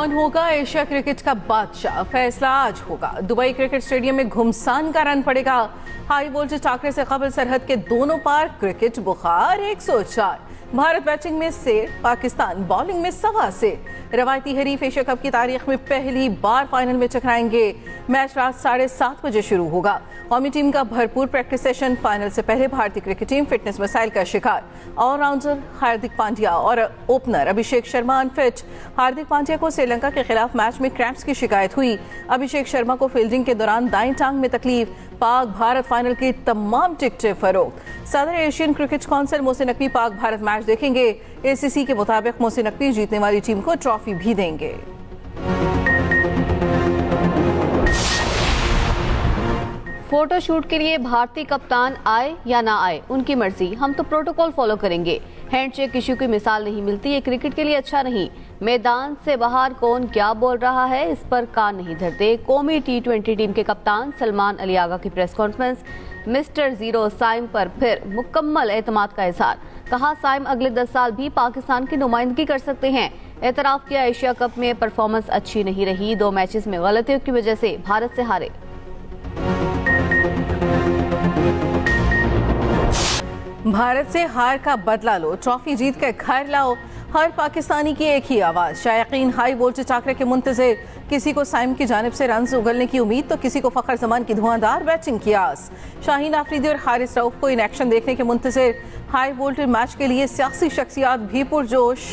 कौन होगा Asia cricket का बादशाह, फैसला आज होगा। दुबई क्रिकेट स्टेडियम में घुमसान का रन पड़ेगा। हाई वोल्टेज टाकरे से कबल सरहद के दोनों पार क्रिकेट बुखार 104। भारत बैटिंग में से, पाकिस्तान बॉलिंग में सवा से। रवायती हरीफ एशिया कप की तारीख में पहली बार फाइनल में टकराएंगे। मैच रात 7:30 बजे शुरू होगा। कौमी टीम का भरपूर प्रैक्टिस सेशन। फाइनल से पहले भारतीय क्रिकेट टीम फिटनेस मसाइल का शिकार। ऑलराउंडर हार्दिक पांड्या और ओपनर अभिषेक शर्मा अनफिट। हार्दिक पांड्या को श्रीलंका के खिलाफ मैच में क्रैम्प्स की शिकायत हुई। अभिषेक शर्मा को फील्डिंग के दौरान दाईं टांग में तकलीफ। पाक भारत फाइनल की तमाम टिकटें फरोख्त। सदर Asian cricket council Mohsin Naqvi Pak Bharat match देखेंगे। एसीसी के मुताबिक मोहसिन नकवी जीतने वाली टीम को ट्रॉफी भी देंगे। फोटोशूट के लिए भारतीय कप्तान आए या ना आए उनकी मर्जी, हम तो प्रोटोकॉल फॉलो करेंगे। हैंडशेक इश्यू की मिसाल नहीं मिलती, ये क्रिकेट के लिए अच्छा नहीं। मैदान से बाहर कौन क्या बोल रहा है इस पर कान नहीं धरते। कौमी T20 टीम के कप्तान सलमान अली आगा की press conference. Mister zero Saim पर फिर मुकम्मल एतमाद का इजहार। कहा साइम अगले 10 साल भी पाकिस्तान की नुमाइंदगी कर सकते हैं। एतराफ किया एशिया कप में परफॉर्मेंस अच्छी नहीं रही, 2 मैचेस में गलतियों की वजह से भारत से हारे। भारत से हार का बदला लो, ट्रॉफी जीत कर घर लाओ, हर पाकिस्तानी की एक ही आवाज। शायकीन हाई वोल्टेज टाकरे के मुंतजिर। किसी को साइम की जानिब से रन उगलने की उम्मीद तो किसी को फखर जमान की धुआंधार बैटिंग की आस। शाहीन आफरीदी और हारिस रऊफ को इन एक्शन देखने के मुंतजिर। हाई वोल्टेज मैच के लिए सियासी शख्सियात भी पुरजोश।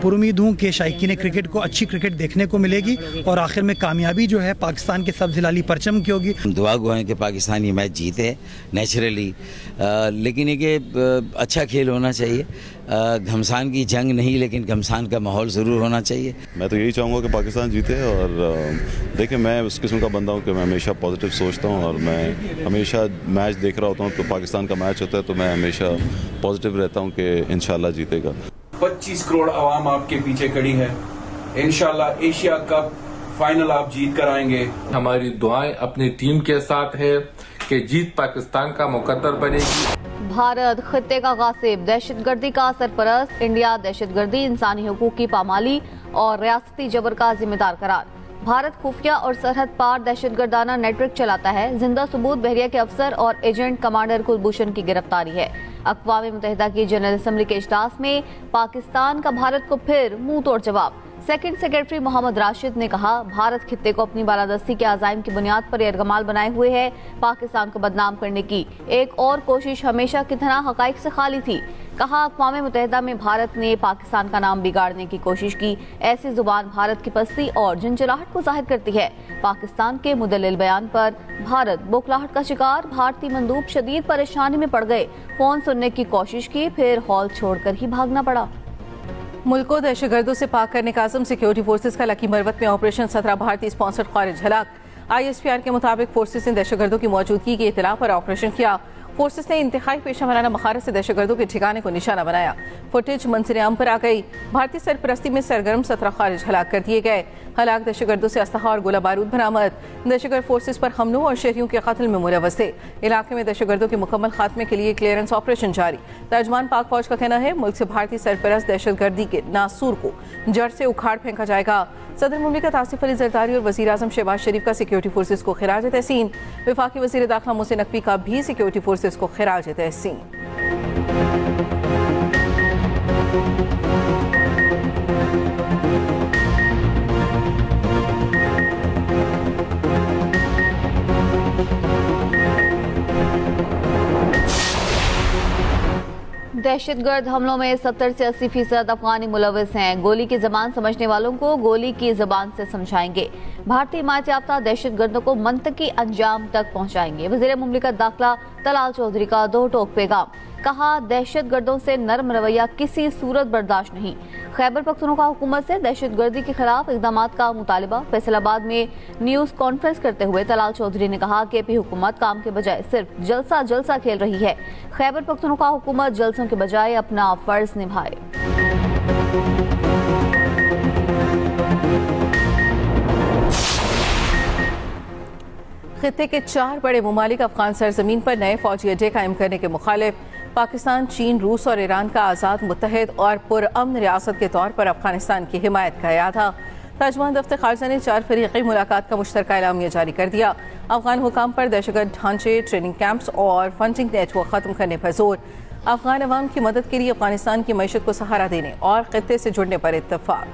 पुरुमीद हूँ कि शायकीन क्रिकेट को अच्छी क्रिकेट देखने को मिलेगी और आखिर में कामयाबी जो है पाकिस्तान के सब जिलाली परचम की होगी। दुआ गो हैं कि पाकिस्तान ये मैच जीते नेचुरली, लेकिन ये अच्छा खेल होना चाहिए। घमसान की जंग नहीं, लेकिन घमसान का माहौल ज़रूर होना चाहिए। मैं तो यही चाहूँगा कि पाकिस्तान जीते। और देखिए, मैं उस किस्म का बंदा हूँ कि मैं हमेशा पॉजिटिव सोचता हूँ और मैं हमेशा मैच देख रहा होता हूँ। तो पाकिस्तान का मैच होता है तो मैं हमेशा पॉजिटिव रहता हूँ कि इंशाल्लाह जीतेगा। 25 करोड़ आवाम आपके पीछे खड़ी है। इंशाल्लाह एशिया कप फाइनल आप जीत कर आएंगे। हमारी दुआएं अपनी टीम के साथ है कि जीत पाकिस्तान का मुकद्दर बनेगी। भारत खित्ते का गासिब, दहशतगर्दी का सरपरस्त। इंडिया दहशतगर्दी, इंसानी हुकूक की पामाली और रियासती जबर का जिम्मेदार करार। भारत खुफिया और सरहद पार दहशतगर्दाना नेटवर्क चलाता है। जिंदा सबूत बहरिया के अफसर और एजेंट कमांडर कुलभूषण की गिरफ्तारी है। अक़वाम मुत्तहिदा की जनरल असम्बली के इजलास में पाकिस्तान का भारत को फिर मुंह तोड़ जवाब। सेकंड सेक्रेटरी मोहम्मद राशिद ने कहा, भारत खित्ते को अपनी बालादस्ती के अज़ाइम की बुनियाद पर यरगमाल बनाए हुए है। पाकिस्तान को बदनाम करने की एक और कोशिश हमेशा की तरह हक़ाइक़ से खाली थी। कहा, अक़वाम मुत्तहिदा में भारत ने पाकिस्तान का नाम बिगाड़ने की कोशिश की। ऐसी जुबान भारत की पस्ती और झंझलाहट को जाहिर करती है। पाकिस्तान के मुदल्लिल बयान पर भारत बौखलाहट का शिकार। भारतीय मंदूब शदीद परेशानी में पड़ गए। फोन सुनने की कोशिश की, फिर हॉल छोड़कर ही भागना पड़ा। मुल्क को दहशतगर्दों से पाक करने का आज़म। सिक्योरिटी फोर्सेज का लकी मरवत में ऑपरेशन 17 भारतीय स्पॉन्सर्ड खारिज हलाक। ISPR के मुताबिक फोर्सेज ने दहशतगर्दों की मौजूदगी की इत्तला पर ऑपरेशन किया। फोर्सेज ने इंतहाई पेशा वराना मखारत से दहशतगर्दों के ठिकाने को निशाना बनाया। फुटेज मंजर आम पर आ गई। भारतीय सरपरस्ती में सरगर्म 17 खारिज हलाक कर दिए गए। हलाक दहशतगर्दों से असलहा और गोला बारूद बरामद। दहशतगर्द फोर्सेज पर हमलों और शहरियों के कत्ल में मुलव्वस थे। इलाके में दहशतगर्दों के मुकम्मल खात्मे के लिए क्लियरेंस ऑपरेशन जारी। तर्जमान पाक फौज का कहना है, मुल्क से भारतीय सरपरस्त दहशतगर्दी के नासूर को जड़ से उखाड़ फेंका जाएगा। सदर मुमलिकत आसिफ अली जरदारी और वज़ीर आज़म शहबाज शरीफ का सिक्योरिटी फोर्सेज को खिराज तहसीन। वफाकी वज़ीर दाखिला मोहसिन नकवी का भी सिक्योरिटी फोर्सेज को खिराज तहसीन। दहशतगर्द हमलों में 70 से 80% अफगानी मुलविस हैं। गोली की जबान समझने वालों को गोली की जबान से समझाएंगे। भारतीय हिमायत याफ्ता दहशतगर्दों को मंतकी अंजाम तक पहुंचाएंगे। वज़ीर मुमलिकत दाखिला तलाल चौधरी का 2 टोक पैगाम। कहा, दहशतगर्दों से नरम रवैया किसी सूरत बर्दाश्त नहीं। खैबर पख्तूनख्वा हुकूमत से दहशतगर्दी के खिलाफ इकदाम का मुतालबा। फैसलाबाद में न्यूज़ कॉन्फ्रेंस करते हुए तलाल चौधरी ने कहा कि पी हुकूमत काम के बजाय सिर्फ जलसा खेल रही है। खैबर पख्तूनख्वा हुकूमत जलसों के बजाय अपना फर्ज निभाए। खित्ते के 4 बड़े ममालिक अफगान सरजमीन पर नए फौजी अड्डे कायम करने के मुखालिफ पाकिस्तान, चीन, रूस और ईरान का आज़ाद, मुत्तहिद और पुरअमन रियासत के तौर पर अफगानिस्तान की हिमायत का इरादा। तर्जुमान दफ्तर खारजा ने 4 फरीक़ी मुलाकात का मुश्तरका एलामिया जारी कर दिया। अफगान हुकाम पर दहशतगर्द ढांचे, ट्रेनिंग कैंप्स और फंडिंग नेटवर्क खत्म करने पर जोर। अफगान अवाम की मदद के लिए अफगानिस्तान की मईशत को सहारा देने और खित्ते से जुड़ने पर इत्तफाक।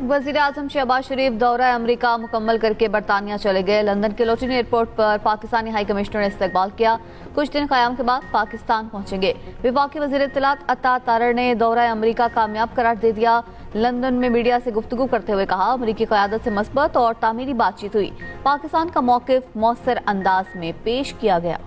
वज़ीर आज़म शहबाज शरीफ दौरा अमेरिका मुकम्मल करके बरतानिया चले गए। लंदन के लोटन एयरपोर्ट पर पाकिस्तानी हाई कमिश्नर ने इस्तकबाल किया। कुछ दिन क़याम के बाद पाकिस्तान पहुंचेंगे। वफाकी वज़ीर इत्तलात अता तारर ने दौरा अमेरिका कामयाब करार दे दिया। लंदन में मीडिया से गुफ्तगू करते हुए कहा, अमेरिकी क़यादत से मस्बत और तामीरी बातचीत हुई। पाकिस्तान का मौक़िफ़ मौसर अंदाज में पेश किया गया।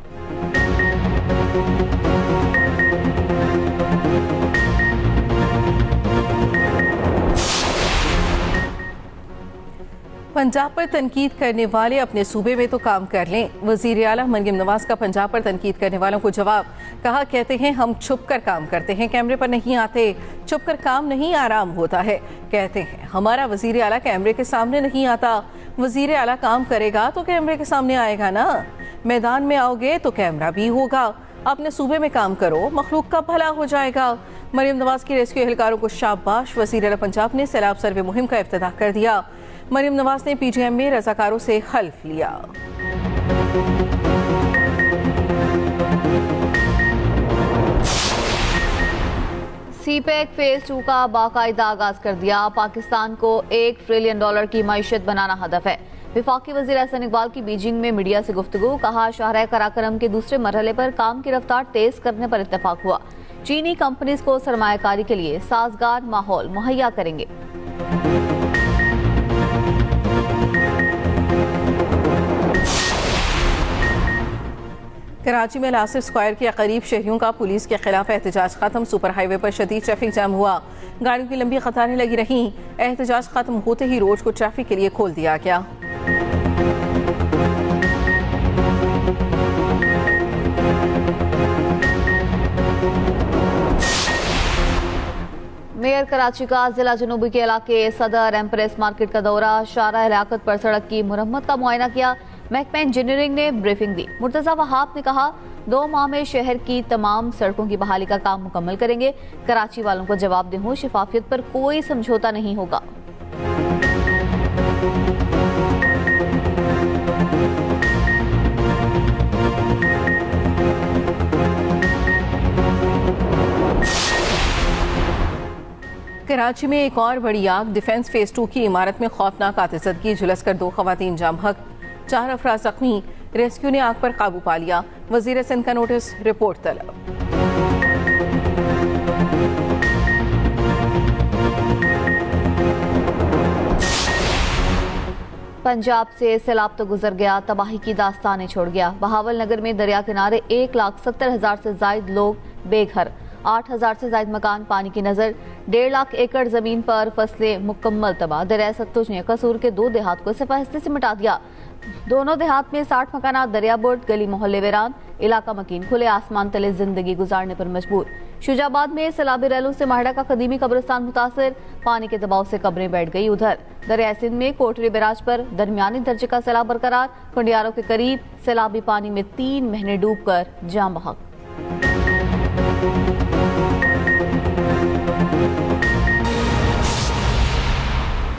पंजाब पर तनकीद करने वाले अपने सूबे में तो काम कर लें। वज़ीर आला मरियम नवाज का पंजाब पर तनकीद करने वालों को जवाब। कहा, कहते हैं हम छुप कर काम करते हैं, कैमरे पर नहीं आते। छुप कर काम नहीं आराम होता है। कहते हैं हमारा वज़ीर आला कैमरे के सामने नहीं आता। वज़ीर आला काम करेगा तो कैमरे के सामने आएगा ना। मैदान में आओगे तो कैमरा भी होगा। अपने सूबे में काम करो, मखलूक का भला हो जाएगा। मरियम नवाज की रेस्क्यू एहलकारों को शाबाश। वज़ीर आला पंजाब ने सैलाब सर्वे मुहिम का इफ्तिताह कर दिया। मरियम नवाज ने पीजीएम में रज़ाकारों से हल्फ लिया। सीपैक फेज 2 का बाकायदा आगाज कर दिया। पाकिस्तान को $1 ट्रिलियन की मईशत बनाना हदफ है। वफाकी वज़ीर एहसन इकबाल की बीजिंग में मीडिया से गुफ्तगू। कहा, शाहराह कराकरम के दूसरे मरहले पर काम की रफ्तार तेज करने पर इत्तफाक हुआ। चीनी कंपनीज को सरमायाकारी के लिए साजगार माहौल मुहैया करेंगे। कराची में लासिफ स्क्वायर के करीब शहरियों का पुलिस के खिलाफ एहतजाज खत्म। सुपर हाईवे पर शदीद ट्रैफिक जाम हुआ। गाड़ियों की लंबी कतारें लगी रहीं। एहतजाज खत्म होते ही रोड को ट्रैफिक के लिए खोल दिया गया। मेयर कराची का जिला जनूबी के इलाके सदर एम्प्रेस मार्केट का दौरा। शाहराह लियाकत पर सड़क की मुरम्मत का मुआयना किया। महकमा इंजीनियरिंग ने ब्रीफिंग दी। मुर्तजा वहाब ने कहा, 2 माह में शहर की तमाम सड़कों की बहाली का काम मुकम्मल करेंगे। कराची वालों को जवाब दे हूं, शफाफियत पर कोई समझौता नहीं होगा। कराची में एक और बड़ी आग। डिफेंस फेज 2 की इमारत में खौफनाक आतिशज़दगी, झुलसकर 2 खवातीन जाम हक, 4 अफराद जख्मी। रेस्क्यू ने आग पर काबू पा लिया। वजीर सिंध का नोटिस, रिपोर्ट तलब। पंजाब से सैलाब तो गुजर गया, तबाही की दास्तानें छोड़ गया। बहावल नगर में दरिया किनारे 1,70,000 से जायद लोग बेघर, 8,000 से जायद मकान पानी की नजर। 1.5 लाख एकड़ जमीन पर फसलें मुकम्मल तबाह। दरिया सतलुज ने कसूर के 2 देहात को सिफाहिस्ते से मिटा दिया। दोनों देहात में 60 मकानात दरियाबुर्द, गली मोहल्ले वीरान, इलाका मकीन। खुले आसमान तले जिंदगी गुजारने पर मजबूर। शुजाबाद में सैलाबी रैलों से माहिड़ा का कदीमी कब्रिस्तान मुतासिर, पानी के दबाव से कब्रें बैठ गई। उधर दरिया सिंध में कोटरी बैराज पर दरमियानी दर्जे का सैलाब बरकरार। कुंडियारों के करीब सैलाबी पानी में 3 महीने डूबकर जाम बहक।